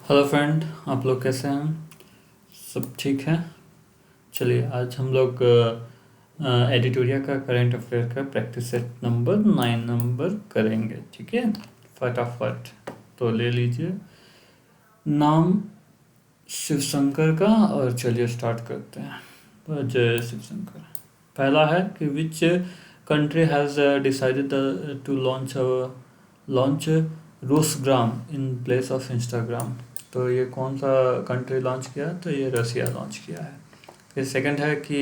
Hello friend, आप लोग कैसे हैं? सब ठीक है। चलिए आज हम लोग एडिटोरिया का करंट अफेयर का प्रैक्टिस सेट नंबर 9 नंबर करेंगे। ठीक है, फटाफट तो ले लीजिए नाम शिवशंकर का और चलिए स्टार्ट करते हैं। तो जय शिवशंकर। पहला है कि which country has decided to launch Rossgram in place of Instagram. तो ये कौन सा कंट्री लॉन्च किया? तो ये रसिया लॉन्च किया है। फिर सेकंड है कि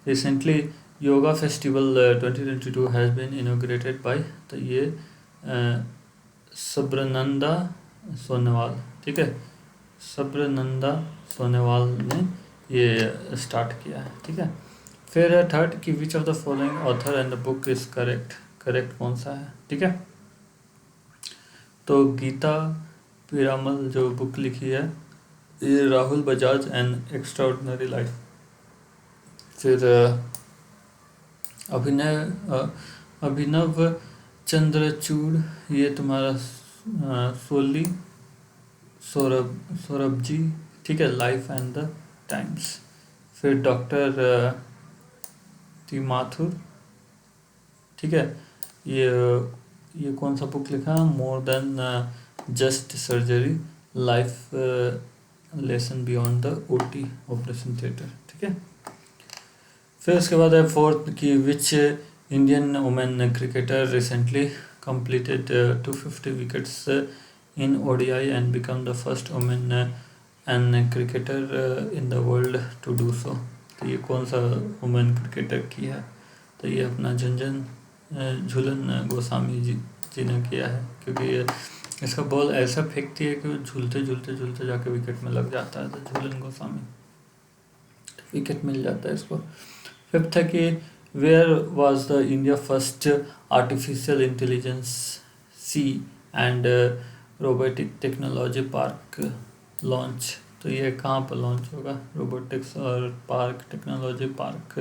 recently yoga festival 2022 has been inaugurated by, तो ये सब्रनंदा सोनोवाल। ठीक है, सब्रनंदा सोनोवाल ने ये स्टार्ट किया है। ठीक है। फिर थर्ड कि which of the following author and the book is correct. Correct कौन सा है? ठीक है, तो गीता पीरामल जो बुक लिखी है ये Rahul Bajaj and extraordinary life. फिर अभिनव चंद्रचूड़, ये तुम्हारा सोली सौरभ जी। ठीक है, लाइफ एंड द टाइम्स। फिर डॉक्टर तिमाथुर। ठीक है, ये कौन सा बुक लिखा? More than just surgery, life lesson beyond the OT operation theatre. ठीक है। फिर उसके बाद है फोर्थ कि which Indian women cricketer recently completed 250 wickets in ODI and become the first woman and cricketer in the world to do so। तो ये कौन सा वुमेन क्रिकेटर की है? तो ये अपना झूलन गोस्वामी जी ने किया है, क्योंकि ये इसका बॉल ऐसा फेंकती है कि वो झूलते झूलते झूलते जाके विकेट में लग जाता है। तो झूलन गोस्वामी, विकेट मिल जाता है इसको। फिफ्थ है कि where was the India first artificial intelligence see and robotic technology park launch. तो ये कहाँ पर लॉन्च होगा? रोबोटिक्स और पार्क, टेक्नोलॉजी पार्क।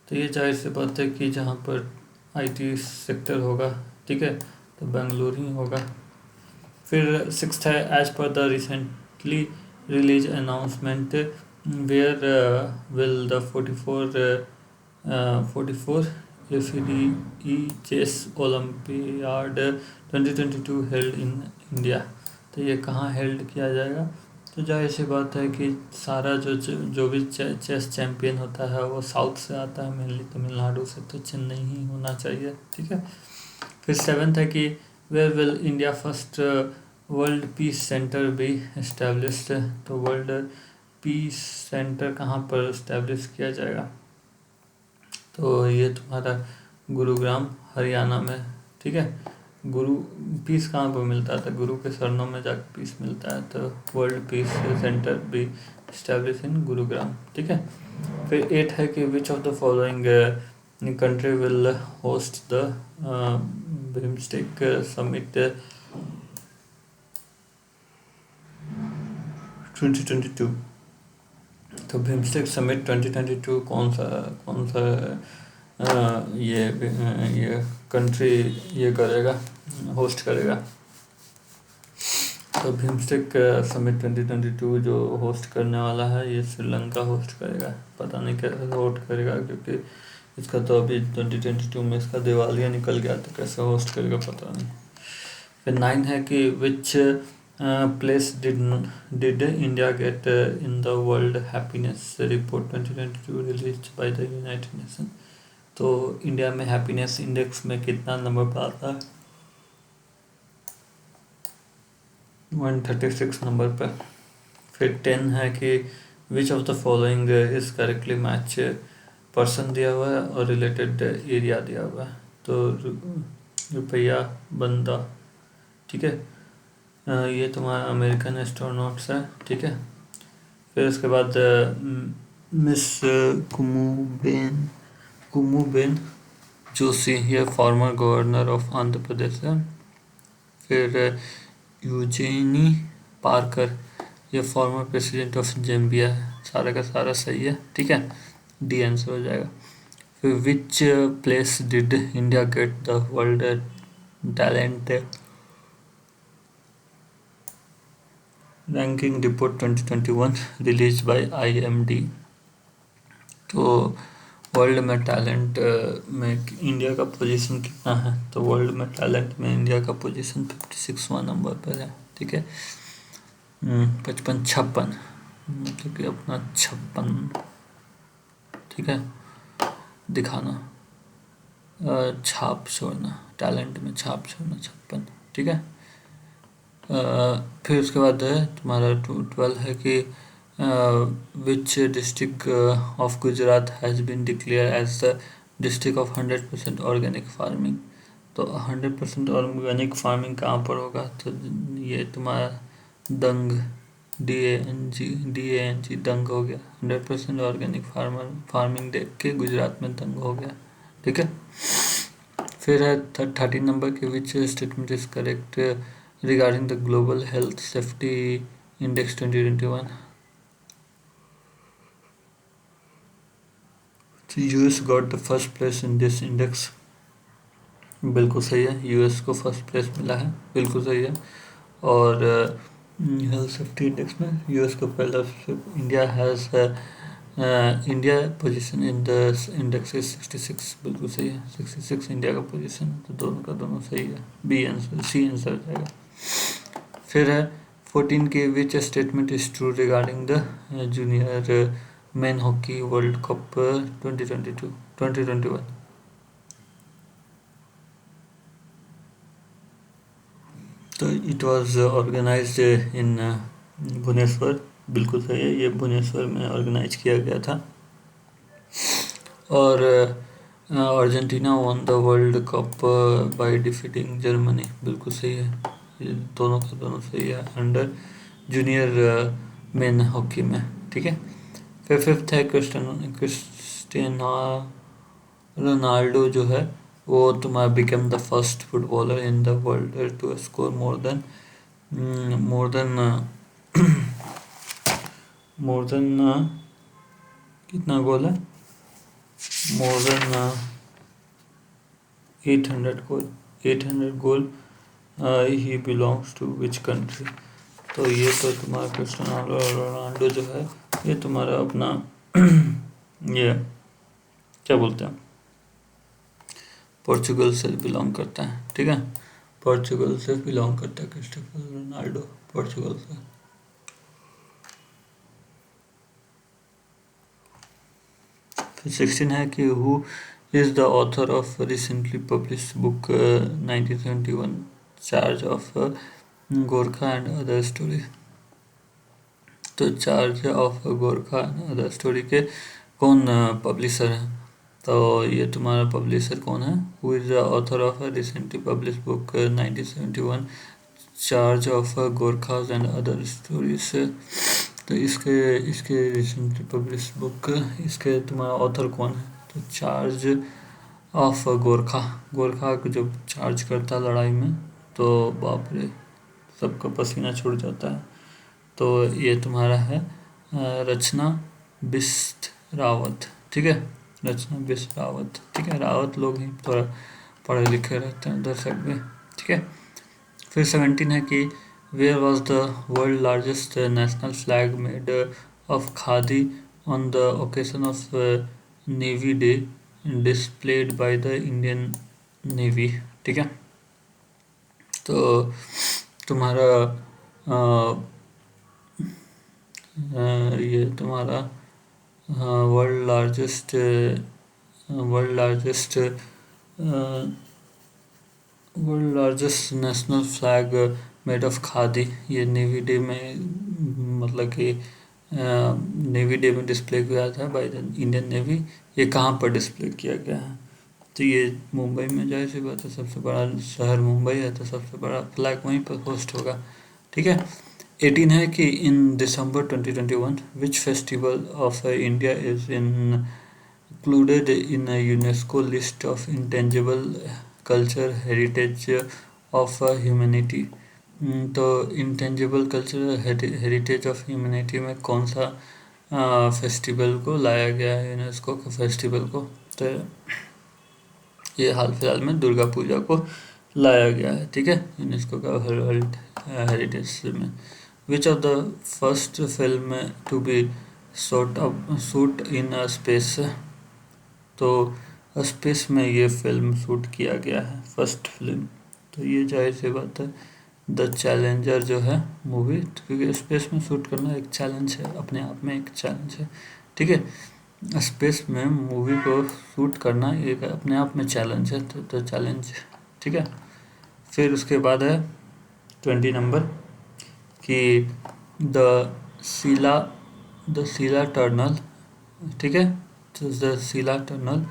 तो ये जाहिर सी बात है कि जहाँ पर आईटी सेक्टर होगा, ठीक है, तो बेंगलुरु ही होगा। फिर सिक्स्थ है as per the recently release announcement where will the 44 FIDE chess olympiad 2022 held in India. तो ये कहाँ हेल्ड किया जाएगा? तो जाहिर सी बात है कि सारा जो भी चेस चैम्पियन होता है वो साउथ से आता है, मेनली तमिलनाडु से, तो चेन्नई ही होना चाहिए। ठीक है। फिर सेवेंथ है कि where will India first world peace centre be established. तो वर्ल्ड पीस सेंटर कहाँ पर इस्टेब्लिश किया जाएगा? तो ये तुम्हारा गुरुग्राम हरियाणा में। ठीक है, गुरु पीस कहाँ पर मिलता है? तो गुरु के शरणों में जाकर पीस मिलता है। तो वर्ल्ड पीस सेंटर भी इस्टेब्लिश इन गुरुग्राम। ठीक है। फिर 8 है कि which of the following country will host the BIMSTEC summit 2022। तो बिम्स्टेक समिट 2022 कौन सा ये कंट्री ये करेगा, होस्ट करेगा? तो बिम्स्टेक समिट 2022 जो होस्ट करने वाला है ये श्रीलंका होस्ट करेगा। पता नहीं कैसे होस्ट करेगा, क्योंकि इसका तो अभी 2022 में इसका दिवालिया निकल गया, तो कैसे होस्ट करेगा पता नहीं। फिर 9 है कि which place did India get in the world happiness report 2022 release by the United Nation. तो इंडिया में हैप्पीनेस इंडेक्स में कितना नंबर पर आता है? 136 नंबर पर। फिर 10 है कि which of the following is correctly match person दिया हुआ है और रिलेटेड एरिया दिया हुआ है। तो रुपया बंदा। ठीक है, ये तुम्हारा अमेरिकन एस्ट्रोनॉट्स है। ठीक है। फिर उसके बाद मिस कुमुबेन जोशी, ये former governor of Andhra Pradesh है। फिर यूजेनी पार्कर, ये फॉर्मर प्रेसिडेंट ऑफ जैम्बिया है। सारा का सारा सही है। ठीक है, डी आंसर हो जाएगा। फिर which place did India get the world talent ranking report 2021 release by IMD। तो वर्ल्ड में टैलेंट में इंडिया का पोजीशन कितना है? तो वर्ल्ड में टैलेंट में इंडिया का पोजीशन 56वां नंबर पर है। ठीक है, 55 56, मतलब कि अपना 56, ठीक है, दिखाना, छाप छोड़ना, टैलेंट में छाप छोड़ना, 56, ठीक है। फिर उसके बाद है तुम्हारा 12 है कि which district of Gujarat has been declare as the district of 100% organic farming. तो 100% ऑर्गेनिक फार्मिंग कहाँ पर होगा? तो ये तुम्हारा दंग, DANG दंग हो गया। 100% ऑर्गेनिक फार्मिंग देख के गुजरात में दंग हो गया। ठीक है, फिर है 13 नंबर के which statement is correct regarding the global health safety index 2021। US got the first place in this index. बिल्कुल सही है, US को फर्स्ट प्लेस मिला है, बिल्कुल सही है। और हेल्थ सेफ्टी इंडेक्स में US को पहला, India has India position in the index is 66, बिल्कुल सही है, 66 इंडिया का पोजीशन। तो दोनों का दोनों सही है, बी आंसर, सी आंसर हो जाएगा। फिर है 14 के which statement is true regarding the junior main hockey world cup 2021। तो इट वाज ऑर्गेनाइज्ड इन भुवनेश्वर, बिल्कुल सही है, ये भुवनेश्वर में ऑर्गेनाइज किया गया था। और Argentina one the world cup by defeating Germany, बिल्कुल सही है, ये दोनों का दोनों सही है, अंडर जूनियर मेन हॉकी में। ठीक है, फिर फिफ्थ है क्रिस्टियानो रोनाल्डो जो है वो तुम्हारा become the first footballer in the world to score more than कितना गोल है? More than 800 goal. He belongs to which country? तो ये तो तुम्हारा क्रिस्टियानो रोनाल्डो जो है ये तुम्हारा अपना ये क्या बोलते हैं, पोर्चुगल से बिलोंग करता है। ठीक है, पोर्चुगल से बिलोंग करता है क्रिस्टियानो रोनाल्डो, पोर्चुगल से। फिर 16 है कि who is the author of recently publish book 1971 charge of Gorkha and other story. तो charge of Gorkha and other story के कौन पब्लिशर है? तो ये तुम्हारा पब्लिशर कौन है? Who is the author of recently publish book 1971 charge of Gorkhas and other stories. तो इसके रिसेंटली पब्लिश बुक, इसके तुम्हारा ऑथर कौन है? तो चार्ज ऑफ गोरखा को जब चार्ज करता है लड़ाई में तो बाप रे सबका पसीना छूट जाता है। तो ये तुम्हारा है रचना बिस्त रावत। ठीक है, रचना बिस्त रावत। ठीक है, रावत लोग ही थोड़ा पढ़े लिखे रहते हैं दर्शक में। ठीक है, फिर 17 है कि where was the world largest national flag made of khadi on the occasion of navy day displayed by the Indian Navy. ठीक है, तो तुम्हारा ये तुम्हारा world largest national flag made of khadi, ये नेवी डे में, मतलब कि नेवी डे में डिस्प्ले किया था बाय द इंडियन नेवी। ये कहाँ पर डिस्प्ले किया गया है? तो ये मुंबई में, जाहिर सी बात है, सबसे बड़ा शहर मुंबई है तो सबसे बड़ा फ्लैग वहीं पर होस्ट होगा। ठीक है, 18 है कि इन दिसंबर 2021 which festival of India is included in a UNESCO list of intangible culture heritage of humanity। तो intangible cultural heritage of humanity में कौन सा फेस्टिवल को लाया गया है यूनेस्को के फेस्टिवल को? तो ये हाल फिलहाल में दुर्गा पूजा को लाया गया है। ठीक है, यूनेस्को का वर्ल्ड हेरिटेज में which of the first film to be shoot in space. तो स्पेस में ये फिल्म शूट किया गया है, फर्स्ट फिल्म। तो ये जाहिर सी बात है द चैलेंजर जो है मूवी, क्योंकि स्पेस में शूट करना एक चैलेंज है, अपने आप में एक चैलेंज है। ठीक है, स्पेस में मूवी को शूट करना एक अपने आप में चैलेंज है, तो चैलेंज। ठीक है, फिर उसके बाद है 20 नंबर कि द सीला द सीला टनल। ठीक है, तो द सीला tunnel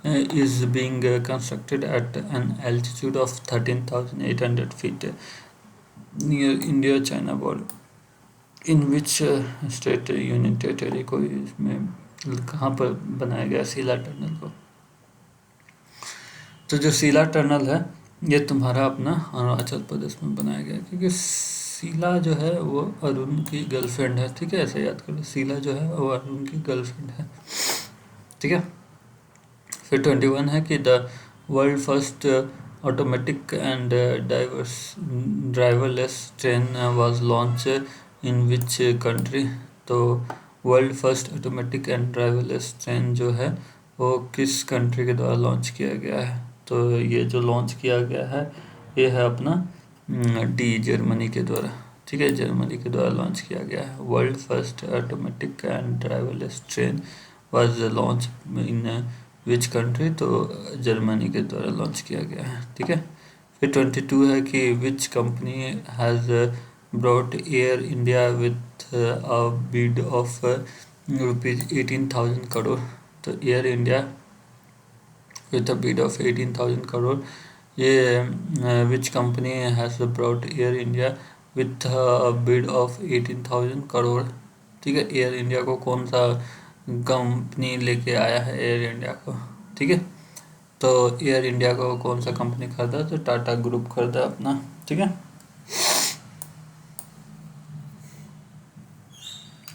is being constructed at an altitude of 13,800 feet near India-China border. In which state union territory को इसमें कहाँ पर बनाया गया सीला टनल को? तो जो सीला टनल है ये तुम्हारा अपना अरुणाचल प्रदेश में बनाया गया, क्योंकि सीला जो है वो अरुण की गर्लफ्रेंड है। ठीक है, ऐसे याद करो, सीला जो है वो अरुण की गर्लफ्रेंड है। ठीक है, फिर 21 है कि the world first automatic and driverless train was launch in which country. तो world first automatic and driverless train जो है वो किस कंट्री के द्वारा लॉन्च किया गया है? तो ये जो लॉन्च किया गया है ये है अपना डी, जर्मनी के द्वारा। ठीक है, जर्मनी के द्वारा लॉन्च किया गया है। World first automatic and driverless train was launch in which country, तो जर्मनी के द्वारा लॉन्च किया गया है। ठीक है, फिर 22 है कि which company has brought Air India with a bid of ₹18,000 crore. तो Air India with a bid of 18,000 crore, ये which company has brought Air India with a bid of 18,000 crore. ठीक है, एयर इंडिया को कौन सा कंपनी लेके आया है एयर इंडिया को? ठीक है, तो एयर इंडिया को कौन सा कंपनी खरीदा? तो टाटा ग्रुप खरीदा अपना। ठीक है,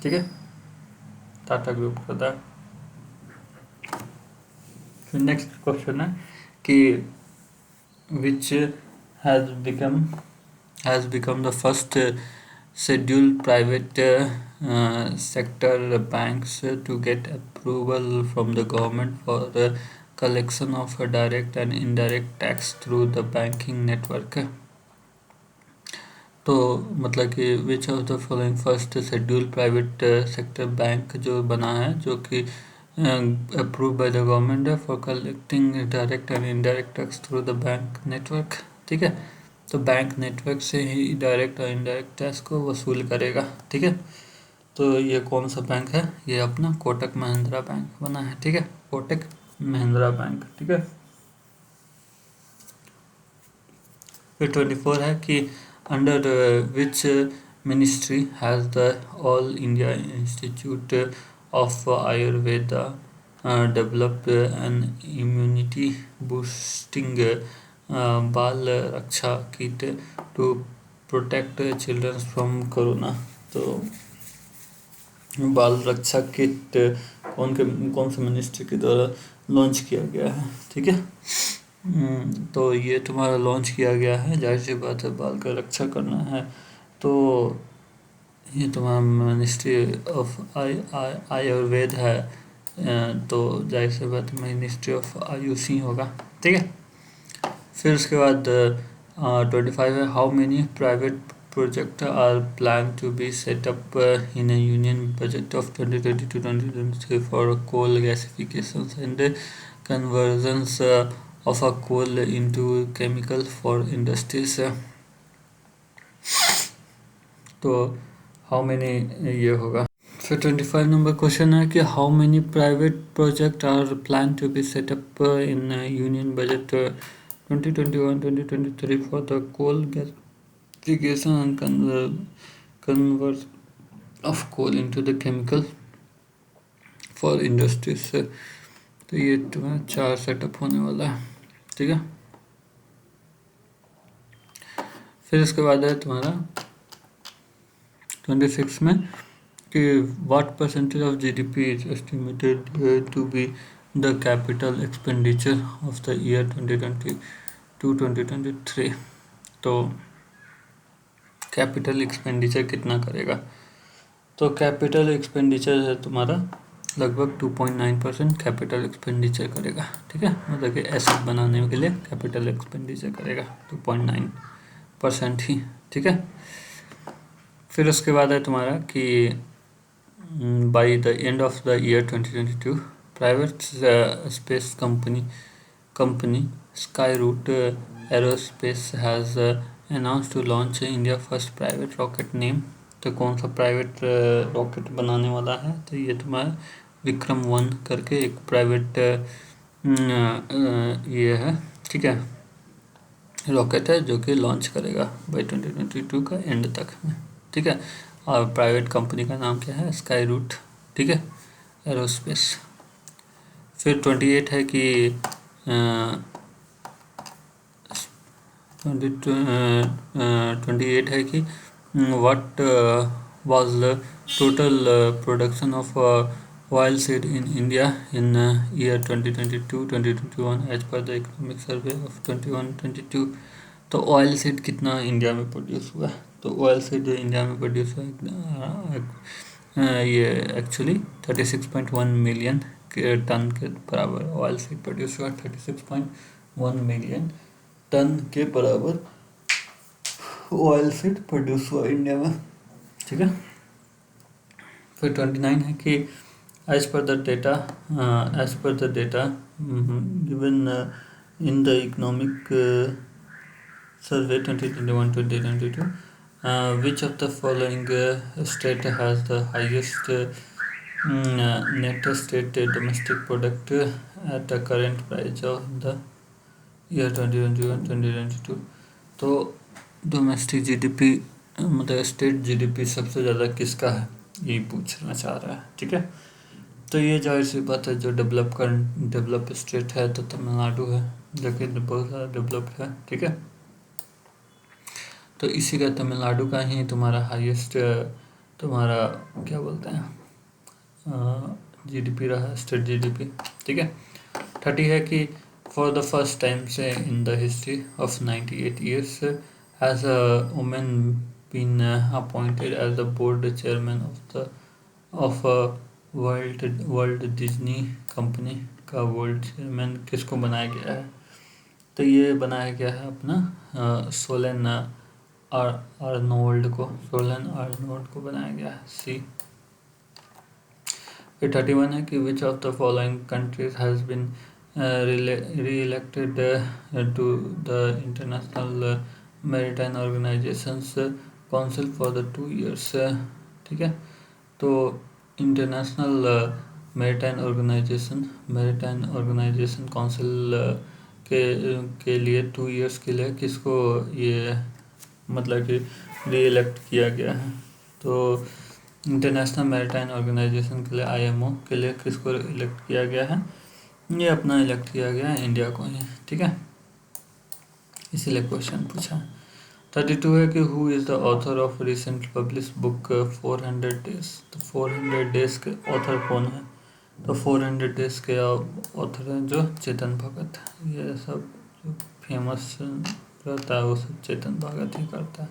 ठीक है, टाटा ग्रुप खरीदा। फिर नेक्स्ट क्वेश्चन है कि which has become the first scheduled private sector banks to get approval from the government for the collection of a direct and indirect tax through the banking network। तो मतलब कि which of the following first schedule private sector bank जो बना है, जो कि approve by the government है for collecting direct and indirect tax through the bank network. ठीक है, तो बैंक नेटवर्क से ही डायरेक्ट और इनडायरेक्ट टैक्स को वसूल करेगा। ठीक है, तो ये कौन सा बैंक है? ये अपना कोटक महिंद्रा बैंक बना है। ठीक है, कोटक महिंद्रा बैंक। ठीक है, फिर 24 है कि under which ministry has the All India Institute of Ayurveda developed an immunity boosting Bal Raksha kit to protect childrens from corona. तो बाल रक्षा किट कौन से मिनिस्ट्री के द्वारा लॉन्च किया गया है? ठीक है, तो ये तुम्हारा लॉन्च किया गया है, जाहिर सी बात है बाल का रक्षा करना है, तो ये तुम्हारा मिनिस्ट्री ऑफ आयुर्वेद है, तो जाहिर सी बात मिनिस्ट्री ऑफ आयुष ही होगा। ठीक है, फिर उसके बाद 25 है how many private project are plan to be set up in union budget of 2022-2023 for coal gasification and conversions of a coal into chemical for industries। तो हाउ मेनी ये होगा। फिर 25 नंबर क्वेश्चन है कि how many private project are plan to be set up in union budget 2021-2023 for the coal gasification and conversion of coal into the chemical for industries. तो ये तुम्हारा 4 setup होने वाला है। ठीक है, फिर इसके बाद है तुम्हारा 26 में कि what percentage of GDP is estimated to be the capital expenditure of the year 2022-2023। तो कैपिटल एक्सपेंडिचर कितना करेगा। तो कैपिटल एक्सपेंडिचर है तुम्हारा लगभग 2.9% कैपिटल एक्सपेंडिचर करेगा। ठीक है, मतलब कि एसेट बनाने के लिए कैपिटल एक्सपेंडिचर करेगा 2.9% ही। ठीक है, फिर उसके बाद है तुम्हारा कि by the end of the year 2022 private space company Skyroot aerospace has announced to launch India first private rocket name। तो कौन सा प्राइवेट रॉकेट बनाने वाला है, तो ये तुम्हारा विक्रम 1 करके एक प्राइवेट ये है। ठीक है, रॉकेट है जो कि लॉन्च करेगा बाय 2022 का एंड तक में। ठीक है, और प्राइवेट कंपनी का नाम क्या है, स्काईरूट। ठीक है, एरोस्पेस। फिर 28 है कि 28 है कि what was the total production of oil seed in India in year 2022-2021 as per the economic survey of 21-22। तो ऑयल सीड कितना इंडिया में प्रोड्यूस हुआ, तो ऑयल सीड जो इंडिया में प्रोड्यूस हुआ ये एक्चुअली 36.1 मिलियन टन के बराबर ऑयल सीड प्रोड्यूस हुआ। 36.1 मिलियन टन के बराबर ऑयल सीड प्रोड्यूस हुआ इंडिया में। ठीक है, फिर 29 है कि as per the data given in the economic survey 2021-2022 which of the following state has the highest net state domestic product at the current price of the year 2021-2022। तो domestic GDP मतलब state GDP सबसे ज़्यादा किसका है, यही पूछना चाह रहा है। ठीक है, तो ये जाहिर सी बात है जो डेवलप स्टेट है तो तमिलनाडु है, जो कि बहुत ज़्यादा डेवलप्ड है। ठीक है, तो इसी का तमिलनाडु का ही तुम्हारा हाईएस्ट तुम्हारा क्या बोलते हैं जीडीपी रहा, स्टेट जीडीपी। ठीक है, 30 है कि फॉर द फर्स्ट टाइम से in the history of 98 years has a women been appointed as the board chairman of World Disney Company का वर्ल्ड चेयरमैन किसको बनाया गया है, तो ये बनाया गया है अपना सोलेन आर्नोल्ड को बनाया गया है, सी। फिर 31 है कि which of the following countries has been re-elected to the International Maritime Organization's Council for the 2 years। ठीक है, तो इंटरनेशनल मैरीटाइम ऑर्गेनाइजेशन काउंसिल के लिए 2 इयर्स के लिए किसको ये मतलब कि री इलेक्ट किया गया है, तो इंटरनेशनल मैरीटाइम ऑर्गेनाइजेशन के लिए IMO के लिए किसको इलेक्ट किया गया है, ये अपना इलेक्ट किया गया है इंडिया को ही। ठीक है, इसीलिए क्वेश्चन पूछा। 32 है कि who is the author of recent publish book 400 days. तो 400 डेज के ऑथर कौन है, तो 400 डेज के ऑथर हैं जो चेतन भगत। ये सब जो फेमस रहता है वो सब चेतन भगत ही करता है।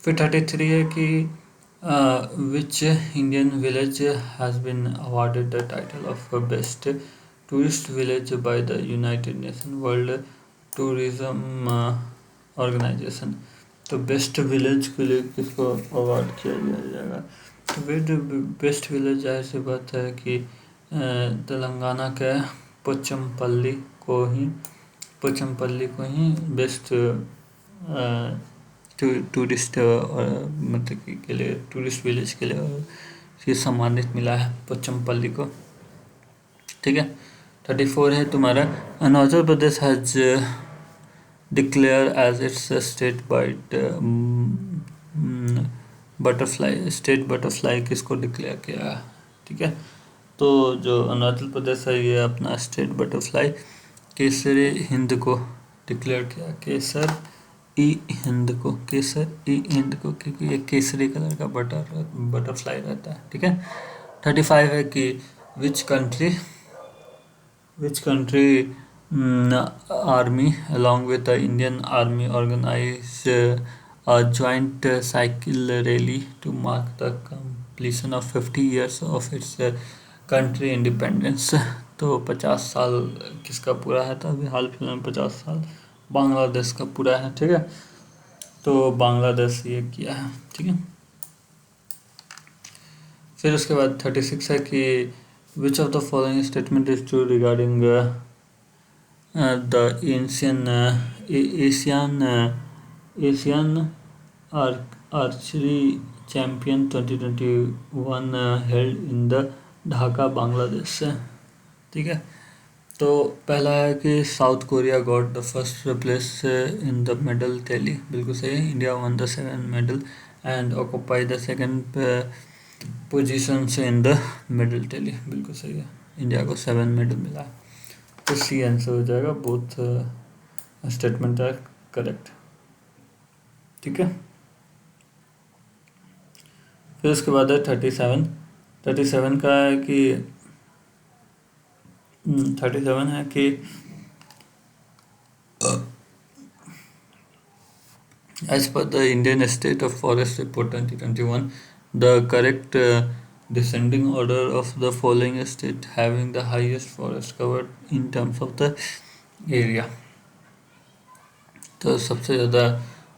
फिर 33 है कि which Indian village has been awarded the title of best tourist village by the United Nation World Tourism Organization. तो बेस्ट विलेज के लिए किसको अवार्ड किया जाएगा, तो बेस्ट विलेज जाहिर सी बात है कि तेलंगाना के पोचमपल्ली को ही बेस्ट टूरिस्ट मतलब के लिए टूरिस्ट विलेज के लिए ये सम्मानित मिला है पोचमपल्ली को। ठीक है, 34 है तुम्हारा Arunachal Pradesh has declare as its state butterfly किसको डिक्लेयर किया है। ठीक है, तो जो अरुणाचल प्रदेश है ये अपना स्टेट बटरफ्लाई केसर हिंद को डिक्लेयर किया, केसर ई हिंद को क्योंकि ये केसरी कलर का बटरफ्लाई रहता है। ठीक है, 35 है कि which country army along with the Indian Army organize a joint cycle rally to mark the completion of 50 years of its country independence. तो 50 साल किसका पूरा है? तो अभी हाल फिलहाल में 50 साल बांग्लादेश का पूरा है, ठीक है। तो बांग्लादेश ये किया है, ठीक है। फिर उसके बाद 36 है कि which of the following statement is true regarding the Asian Archery Champion 2021 held in the Dhaka Bangladesh, ठीक है। तो पहला है कि south Korea got the first place in the medal tally, बिल्कुल सही है। India one the 7 medal and occupy the second position in the medal tally, बिल्कुल सही है। इंडिया को 7 मेडल मिला है। तो सी आंसर हो जाएगा, बोथ स्टेटमेंट आर करेक्ट, ठीक है। फिर उसके बाद है 37 का है कि 37 है कि as per the Indian State of Forest Report 2021, the correct descending order of the following state having the highest forest cover in terms of the area। तो सबसे ज़्यादा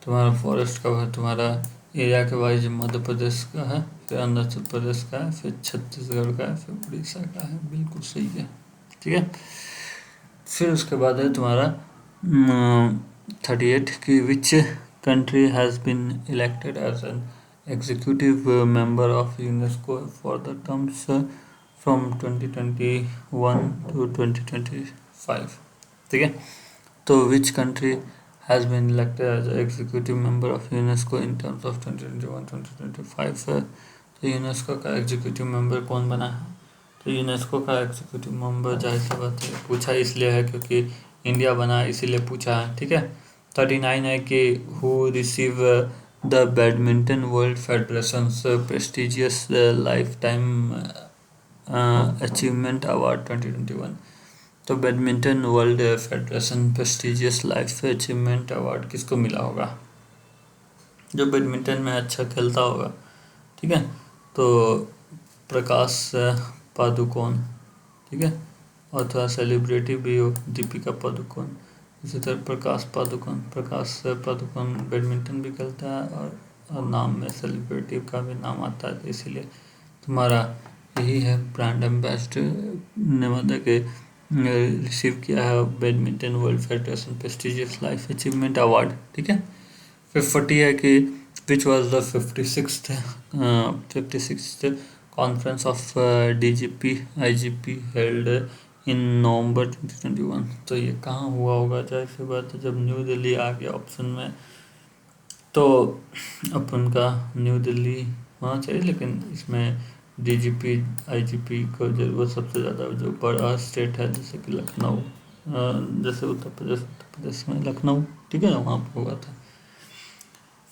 तुम्हारा फॉरेस्ट कवर तुम्हारा एरिया के वाइज मध्य प्रदेश का है, फिर अरुणाचल प्रदेश का है, फिर छत्तीसगढ़ का है, फिर उड़ीसा का है, बिल्कुल सही है, ठीक है। फिर उसके बाद है तुम्हारा 38 कि विच country has been elected as an executive member of UNESCO for the terms from 2021 to 2025, ठीक है। तो which country has been elected as an executive member of UNESCO in terms of 2021-2025 तो यूनेस्को का एग्जीक्यूटिव मेंबर कौन बना है? तो UNESCO का एग्जीक्यूटिव मेंबर जाहिर सी बात है पूछा इसलिए है क्योंकि इंडिया बना इसीलिए पूछा है, ठीक है। 39 है कि who receive the badminton world federation prestigious life time achievement award 2021। तो badminton world federation prestigious life achievement award किसको मिला होगा? जो बैडमिंटन में अच्छा खेलता होगा, ठीक है। तो प्रकाश पादुकोण, ठीक है। और थोड़ा सेलिब्रिटी भी हो, दीपिका पादुकोण। इसी तरह प्रकाश पादुकोण बैडमिंटन भी खेलता है और नाम में सेलिब्रिटी का भी नाम आता है, तो इसीलिए तुम्हारा यही है ब्रांड एम्बेसडर नवादा के रिसीव किया है badminton world federation prestigious life achievement award, ठीक है। फिर 40 है कि which was the 56th conference of DGP IGP held in November 2021। तो ये कहाँ हुआ होगा? जाहिर सी बात है जब न्यू दिल्ली आ गया ऑप्शन में तो अपन का न्यू दिल्ली होना चाहिए, लेकिन इसमें DGP IGP को जरूरत सबसे ज़्यादा जो बड़ा स्टेट है जैसे कि लखनऊ, जैसे उत्तर प्रदेश में लखनऊ, ठीक है, वहाँ पर हुआ था।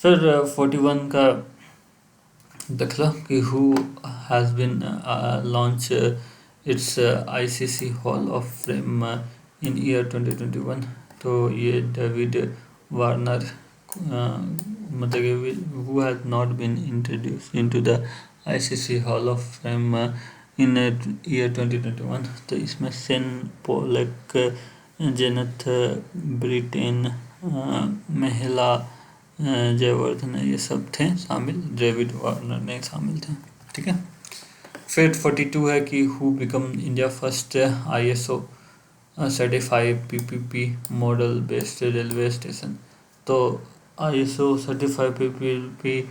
फिर 41 का देख लो कि who has been launch its ICC hall of fame in year 2021। तो ये डेविड वार्नर मतलब who has not been introduce into the ICC hall of fame in year 2021। तो इसमें सेन पोलक, जेनथ ब्रिटेन, महिला जयवर्धन ये सब थे शामिल, डेविड वार्नर नहीं शामिल थे, ठीक है। फिर 42 है कि who become India first ISO certified PPP model based railway station. तो ISO सर्टिफाइड PPP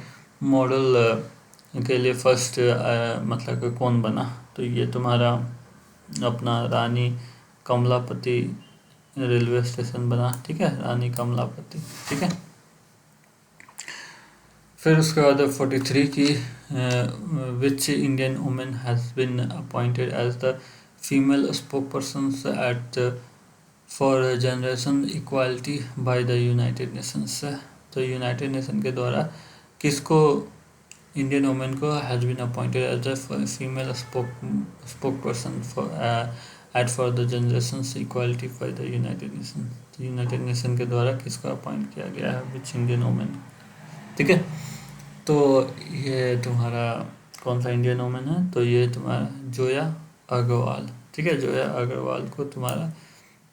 मॉडल के लिए फर्स्ट मतलब कि कौन बना? तो ये तुम्हारा अपना रानी कमलापति रेलवे स्टेशन बना, ठीक है, रानी कमलापति, ठीक है। फिर उसके बाद 43 की which Indian women has been appointed as the female spokesperson at for generation equality by the United Nations. तो यूनाइटेड नेशन के द्वारा किसको इंडियन वुमेन को has been appointed as the female spokesperson for the generation equality by the United Nation. तो United Nation के द्वारा किसको appoint किया गया है? Which Indian women? ठीक है। तो ये तुम्हारा कौन सा इंडियन वुमेन है, तो ये तुम्हारा जोया अग्रवाल। ठीक है, जोया अग्रवाल को तुम्हारा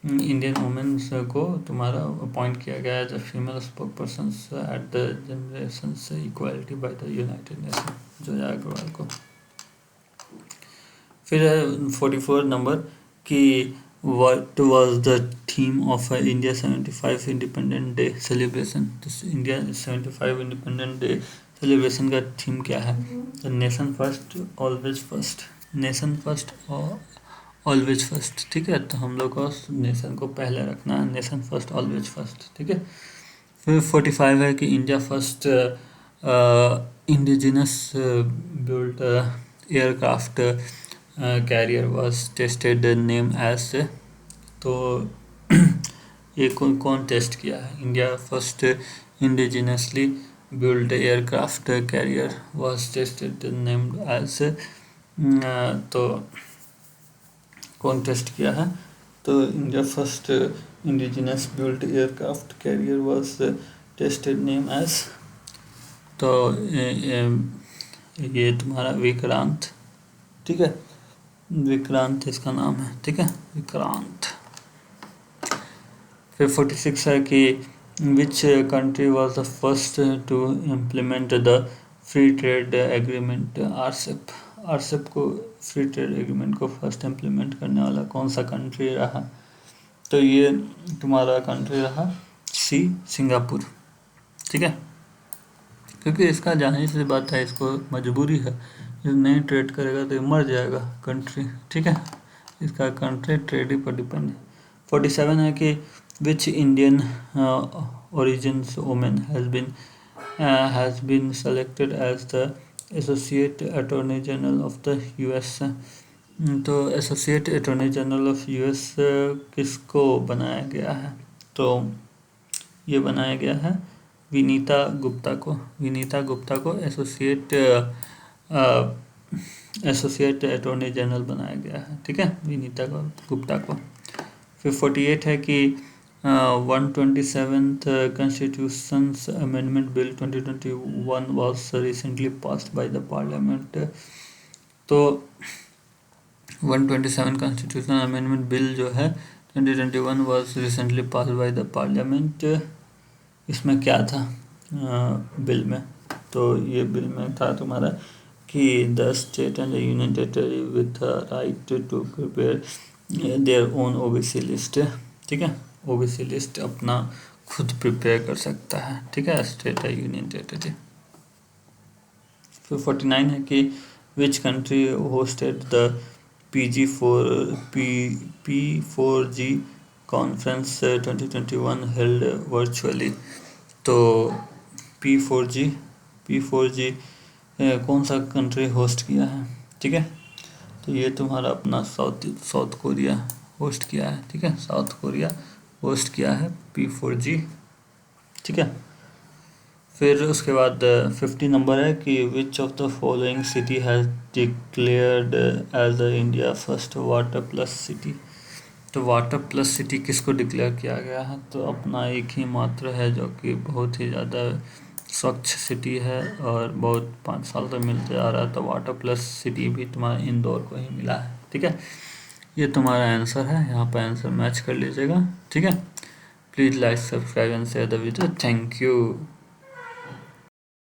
इंडियन वुमेन्स को तुम्हारा अपॉइंट किया गया as a female spoke person at the generation equality by the United Nation, Zoya Agarwal को। फिर 44 नंबर कि what was the theme of India 75 independent day celebration. तो इंडिया 75 इंडिपेंडेंट डे सेलिब्रेशन का थीम क्या है, तो nation first always first, nation first और always first. ठीक है, तो हम लोग को नेशन को पहले रखना है, नेशन फर्स्ट ऑलवेज फर्स्ट। ठीक है। फिर 45 है कि India first indigenous built aircraft carrier was tested name as. तो ये कौन कौन टेस्ट किया है, India first indigenously build aircraft carrier was tested named as. तो कौन टेस्ट किया है, तो India first indigenous build aircraft carrier was tested name as. तो ये तुम्हारा विक्रांत। ठीक है, विक्रांत इसका नाम है। ठीक है, विक्रांत। फिर 46 है कि which country was the first to implement the free trade agreement RCEP. RCEP को फ्री ट्रेड एग्रीमेंट को फर्स्ट इम्प्लीमेंट करने वाला कौन सा कंट्री रहा, तो ये तुम्हारा कंट्री रहा सी, सिंगापुर। ठीक है, क्योंकि इसका जाहिर सी बात है, इसको मजबूरी है, ये नहीं ट्रेड करेगा तो ये मर जाएगा कंट्री। ठीक है, इसका कंट्री ट्रेड ही पर डिपेंड है। 47 है कि which Indian origins women has been selected as the associate attorney general of the US. तो associate attorney general of US किसको बनाया गया है, तो ये बनाया गया है विनीता गुप्ता को। विनीता गुप्ता को एसोसिएट अटॉर्नी जनरल बनाया गया है। ठीक है, विनीता गुप्ता को। फिर 48 है कि 127th constitutions amendment bill 2021 was recently passed by the parliament. तो 127 कॉन्स्टिट्यूशनल अमेंडमेंट बिल जो है 2021 was recently passed by the parliament. इसमें क्या था बिल में, तो ये बिल में था तुम्हारा कि the state and the union territory with right to prepare their own OBC list. ठीक है, ओबीसी लिस्ट अपना खुद प्रिपेयर कर सकता है। ठीक है, स्टेट है यूनियन टेरिटरी। फिर 49 है कि which country hosted the P4G conference 2021 held virtually. तो P4G कौन सा कंट्री होस्ट किया है। ठीक है, तो ये तुम्हारा अपना साउथ कोरिया होस्ट किया है। ठीक है, साउथ कोरिया होस्ट किया है P4G। ठीक है, फिर उसके बाद 50 नंबर है कि which of the following city has declared as the India first water plus city. तो वाटर प्लस सिटी किसको डिक्लेयर किया गया है, तो अपना एक ही मात्र है जो कि बहुत ही ज़्यादा स्वच्छ सिटी है और बहुत 5 साल से मिलते आ रहा है। तो वाटर प्लस सिटी भी तुम्हारा इंदौर को ही मिला है। ठीक है, ये तुम्हारा आंसर है, यहाँ पर आंसर मैच कर लीजिएगा। ठीक है, please like subscribe and share the video. Thank you.